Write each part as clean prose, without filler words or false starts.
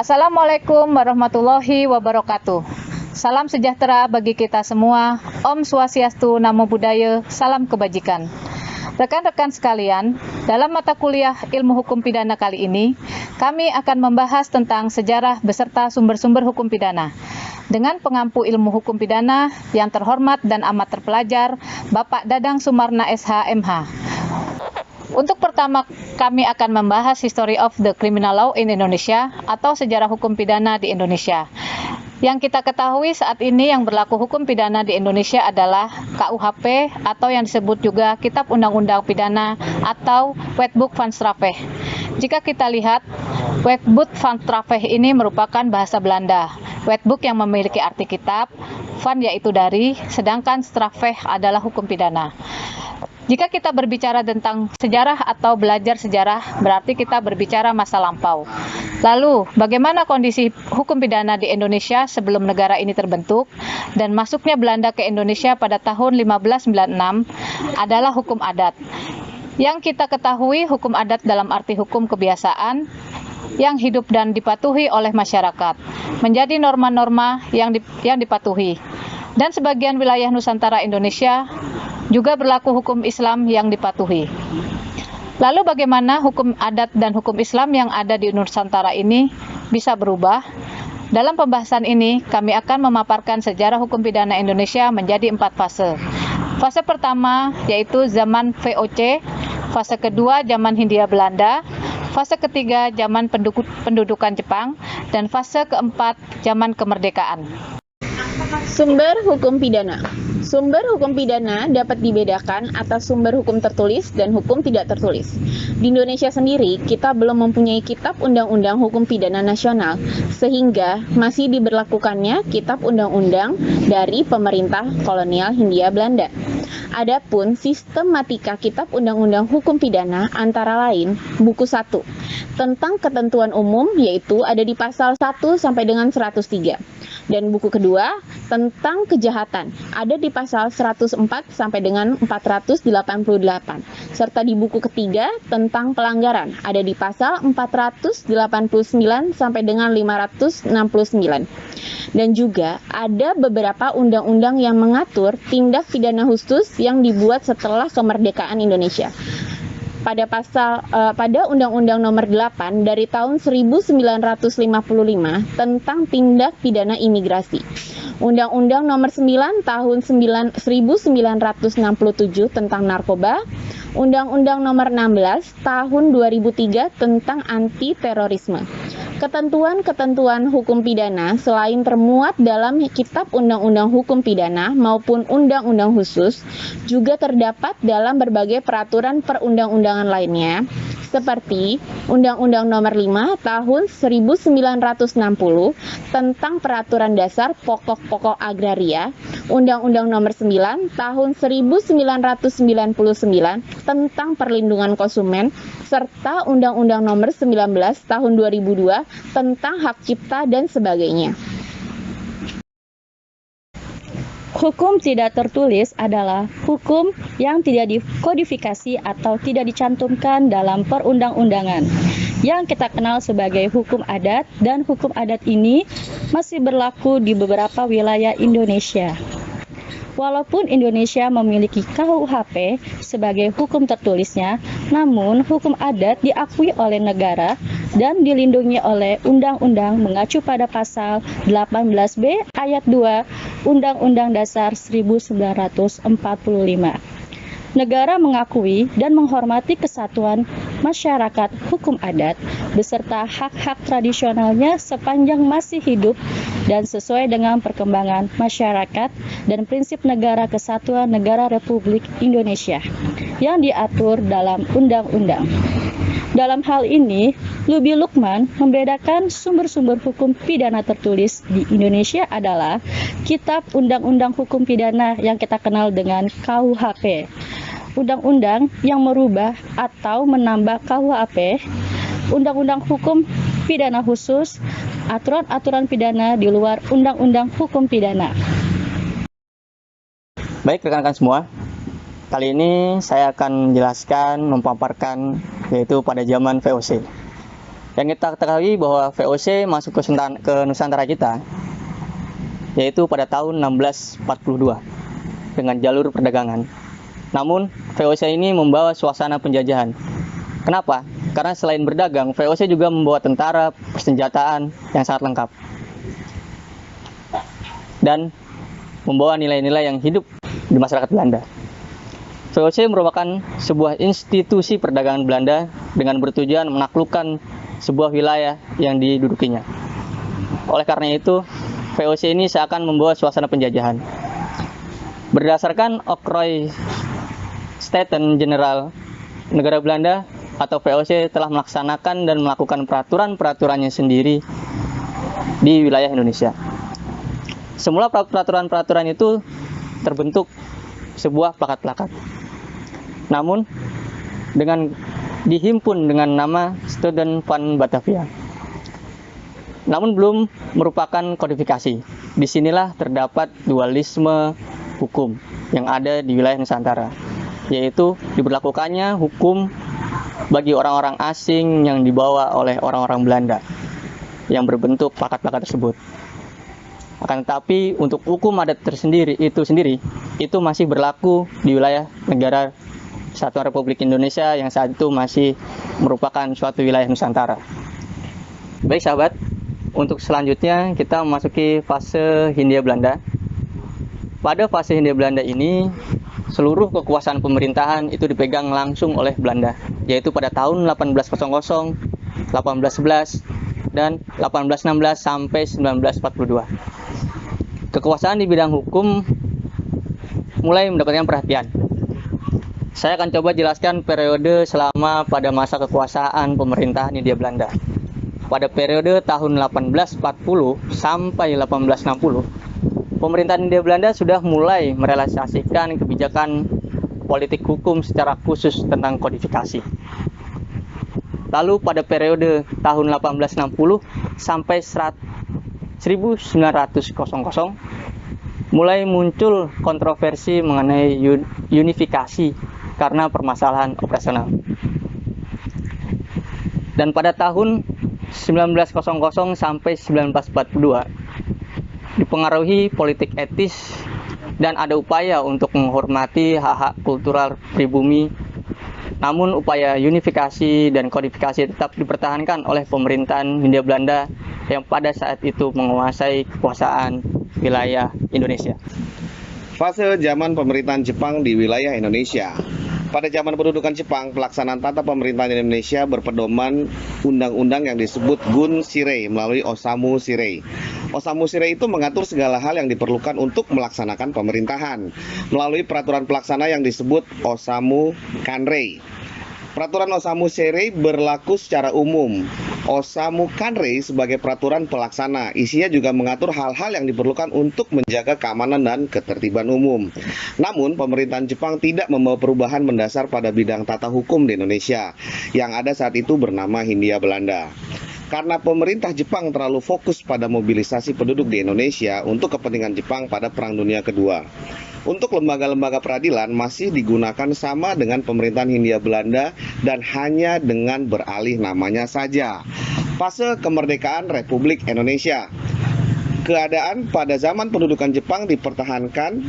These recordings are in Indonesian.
Assalamualaikum warahmatullahi wabarakatuh. Salam sejahtera bagi kita semua. Om Swastiastu, Namo Buddhaya, salam kebajikan. Rekan-rekan sekalian, dalam mata kuliah Ilmu Hukum Pidana kali ini, kami akan membahas tentang sejarah beserta sumber-sumber hukum pidana. Dengan pengampu ilmu hukum pidana yang terhormat dan amat terpelajar, Bapak Dadang Sumarna SH MH. Untuk pertama, kami akan membahas History of the Criminal Law in Indonesia atau sejarah hukum pidana di Indonesia. Yang kita ketahui saat ini yang berlaku hukum pidana di Indonesia adalah KUHP atau yang disebut juga Kitab Undang-Undang Pidana atau Wetboek van Strafrecht. Jika kita lihat, Wetboek van Strafrecht ini merupakan bahasa Belanda. Wetboek yang memiliki arti kitab, van yaitu dari, sedangkan Strafrecht adalah hukum pidana. Jika kita berbicara tentang sejarah atau belajar sejarah, berarti kita berbicara masa lampau. Lalu, bagaimana kondisi hukum pidana di Indonesia sebelum negara ini terbentuk dan masuknya Belanda ke Indonesia pada tahun 1596 adalah hukum adat. Yang kita ketahui, hukum adat dalam arti hukum kebiasaan yang hidup dan dipatuhi oleh masyarakat, menjadi norma-norma yang dipatuhi. Dan sebagian wilayah Nusantara Indonesia juga berlaku hukum Islam yang dipatuhi. Lalu bagaimana hukum adat dan hukum Islam yang ada di Nusantara ini bisa berubah? Dalam pembahasan ini, kami akan memaparkan sejarah hukum pidana Indonesia menjadi 4 fase. Fase pertama yaitu zaman VOC, fase kedua zaman Hindia Belanda, fase ketiga zaman pendudukan Jepang, dan fase keempat zaman kemerdekaan. Sumber hukum pidana. Sumber hukum pidana dapat dibedakan atas sumber hukum tertulis dan hukum tidak tertulis. Di Indonesia sendiri, kita belum mempunyai kitab undang-undang hukum pidana nasional, sehingga masih diberlakukannya kitab undang-undang dari pemerintah kolonial Hindia Belanda. Adapun sistematika kitab undang-undang hukum pidana antara lain buku 1 tentang ketentuan umum, yaitu ada di pasal 1 sampai dengan 103. Dan buku kedua tentang kejahatan ada di pasal 104 sampai dengan 488. Serta di buku ketiga tentang pelanggaran ada di pasal 489 sampai dengan 569. Dan juga ada beberapa undang-undang yang mengatur tindak pidana khusus yang dibuat setelah kemerdekaan Indonesia. Pada Undang-Undang Nomor 8 dari tahun 1955 tentang tindak pidana imigrasi. Undang-Undang Nomor 9 tahun 1967 tentang narkoba. Undang-Undang Nomor 16 tahun 2003 tentang anti terorisme. Ketentuan-ketentuan hukum pidana selain termuat dalam Kitab Undang-Undang Hukum Pidana maupun Undang-Undang Khusus juga terdapat dalam berbagai peraturan perundang-undangan lainnya seperti Undang-Undang Nomor 5 Tahun 1960 tentang Peraturan Dasar Pokok-pokok Agraria, Undang-Undang Nomor 9 Tahun 1999 tentang Perlindungan Konsumen, serta Undang-Undang Nomor 19 Tahun 2002 tentang hak cipta dan sebagainya. Hukum tidak tertulis adalah hukum yang tidak dikodifikasi atau tidak dicantumkan dalam perundang-undangan, yang kita kenal sebagai hukum adat, dan hukum adat ini masih berlaku di beberapa wilayah Indonesia. Walaupun Indonesia memiliki KUHP sebagai hukum tertulisnya, namun hukum adat diakui oleh negara dan dilindungi oleh Undang-Undang mengacu pada pasal 18B ayat 2 Undang-Undang Dasar 1945. Negara mengakui dan menghormati kesatuan masyarakat hukum adat beserta hak-hak tradisionalnya sepanjang masih hidup dan sesuai dengan perkembangan masyarakat dan prinsip negara kesatuan negara Republik Indonesia yang diatur dalam undang-undang. Dalam hal ini, Lubi Lukman membedakan sumber-sumber hukum pidana tertulis di Indonesia adalah Kitab Undang-Undang Hukum Pidana yang kita kenal dengan KUHP, undang-undang yang merubah atau menambah KUHP, undang-undang hukum pidana khusus, aturan-aturan pidana di luar undang-undang hukum pidana. Baik rekan-rekan semua, kali ini saya akan menjelaskan, memaparkan yaitu pada zaman VOC. Yang kita ketahui bahwa VOC masuk ke Nusantara kita yaitu pada tahun 1642 dengan jalur perdagangan. Namun VOC ini membawa suasana penjajahan. Kenapa? Karena selain berdagang, VOC juga membawa tentara, persenjataan yang sangat lengkap dan membawa nilai-nilai yang hidup di masyarakat Belanda. VOC merupakan sebuah institusi perdagangan Belanda dengan bertujuan menaklukkan sebuah wilayah yang didudukinya. Oleh karena itu, VOC ini seakan membawa suasana penjajahan. Berdasarkan Okroy Staten General, negara Belanda atau VOC telah melaksanakan dan melakukan peraturan-peraturannya sendiri di wilayah Indonesia. Semula peraturan-peraturan itu terbentuk sebuah plakat-plakat. Namun, dihimpun dengan nama Student Van Batavia. Namun belum merupakan kodifikasi. Disinilah terdapat dualisme hukum yang ada di wilayah Nusantara, yaitu diberlakukannya hukum bagi orang-orang asing yang dibawa oleh orang-orang Belanda yang berbentuk plakat-plakat tersebut. Akan tetapi untuk hukum adat itu masih berlaku di wilayah negara Kesatuan Republik Indonesia yang saat itu masih merupakan suatu wilayah Nusantara. Baik sahabat, untuk selanjutnya kita memasuki fase Hindia Belanda. Pada fase Hindia Belanda ini, seluruh kekuasaan pemerintahan itu dipegang langsung oleh Belanda, yaitu pada tahun 1800, 1811, dan 1816 sampai 1942. Kekuasaan di bidang hukum mulai mendapatkan perhatian. Saya akan coba jelaskan periode selama pada masa kekuasaan pemerintahan Hindia Belanda. Pada periode tahun 1840 sampai 1860, pemerintahan Hindia Belanda sudah mulai merealisasikan kebijakan politik hukum secara khusus tentang kodifikasi. Lalu pada periode tahun 1860 sampai 1900 mulai muncul kontroversi mengenai unifikasi karena permasalahan operasional. Dan pada tahun 1900 sampai 1942 dipengaruhi politik etis dan ada upaya untuk menghormati hak-hak kultural pribumi. Namun upaya unifikasi dan kodifikasi tetap dipertahankan oleh pemerintahan Hindia Belanda yang pada saat itu menguasai kekuasaan wilayah Indonesia. Fase zaman pemerintahan Jepang di wilayah Indonesia. Pada zaman pendudukan Jepang, pelaksanaan tata pemerintahan Indonesia berpedoman undang-undang yang disebut Gun Shirei melalui Osamu Shirei. Osamu Shirei itu mengatur segala hal yang diperlukan untuk melaksanakan pemerintahan melalui peraturan pelaksana yang disebut Osamu Kanrei. Peraturan Osamu Shirei berlaku secara umum. Osamu Kanrei sebagai peraturan pelaksana. Isinya juga mengatur hal-hal yang diperlukan untuk menjaga keamanan dan ketertiban umum. Namun, pemerintahan Jepang tidak membawa perubahan mendasar pada bidang tata hukum di Indonesia yang ada saat itu bernama Hindia Belanda. Karena pemerintah Jepang terlalu fokus pada mobilisasi penduduk di Indonesia untuk kepentingan Jepang pada Perang Dunia Kedua. Untuk lembaga-lembaga peradilan masih digunakan sama dengan pemerintahan Hindia Belanda dan hanya dengan beralih namanya saja. Fase kemerdekaan Republik Indonesia. Keadaan pada zaman pendudukan Jepang dipertahankan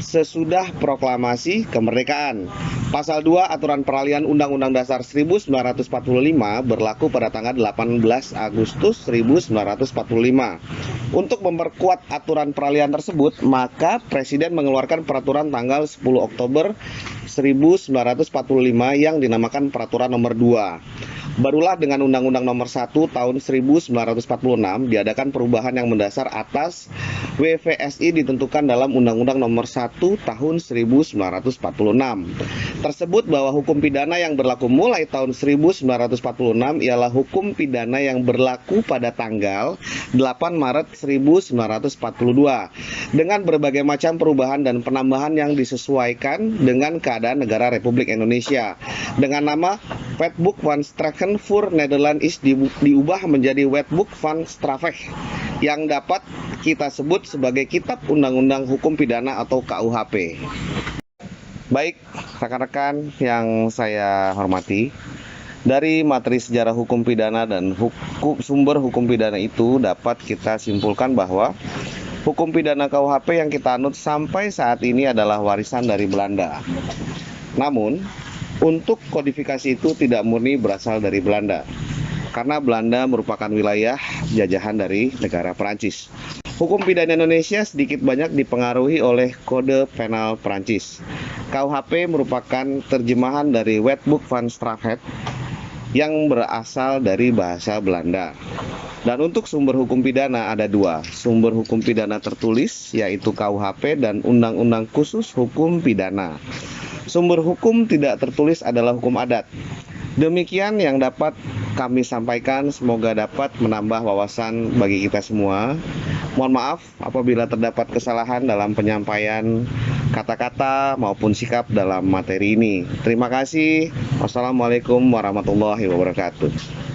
sesudah proklamasi kemerdekaan. Pasal 2 Aturan Peralihan Undang-Undang Dasar 1945 berlaku pada tanggal 18 Agustus 1945. Untuk memperkuat aturan peralihan tersebut, maka Presiden mengeluarkan peraturan tanggal 10 Oktober 1945 yang dinamakan Peraturan Nomor 2. Barulah dengan Undang-Undang Nomor 1 Tahun 1946 diadakan perubahan yang mendasar atas WVSI ditentukan dalam Undang-Undang Nomor 1 Tahun 1946. Tersebut bahwa hukum pidana yang berlaku mulai tahun 1946 ialah hukum pidana yang berlaku pada tanggal 8 Maret 1942 dengan berbagai macam perubahan dan penambahan yang disesuaikan dengan keadaan negara Republik Indonesia. Dengan nama Wetboek van Strafrecht voor Nederland diubah menjadi Wetboek van Strafrecht yang dapat kita sebut sebagai Kitab Undang-Undang Hukum Pidana atau KUHP. Baik, rekan-rekan yang saya hormati, Dari materi sejarah hukum pidana dan sumber hukum pidana itu dapat kita simpulkan bahwa hukum pidana KUHP yang kita anut sampai saat ini adalah warisan dari Belanda. Namun, untuk kodifikasi itu tidak murni berasal dari Belanda, karena Belanda merupakan wilayah jajahan dari negara Perancis. Hukum pidana Indonesia sedikit banyak dipengaruhi oleh Kode Penal Perancis. KUHP merupakan terjemahan dari Wetboek van Strafrecht yang berasal dari bahasa Belanda. Dan untuk sumber hukum pidana ada dua, sumber hukum pidana tertulis yaitu KUHP dan Undang-Undang Khusus Hukum Pidana. Sumber hukum tidak tertulis adalah hukum adat. Demikian yang dapat kami sampaikan, semoga dapat menambah wawasan bagi kita semua. Mohon maaf apabila terdapat kesalahan dalam penyampaian kata-kata maupun sikap dalam materi ini. Terima kasih. Wassalamualaikum warahmatullahi wabarakatuh.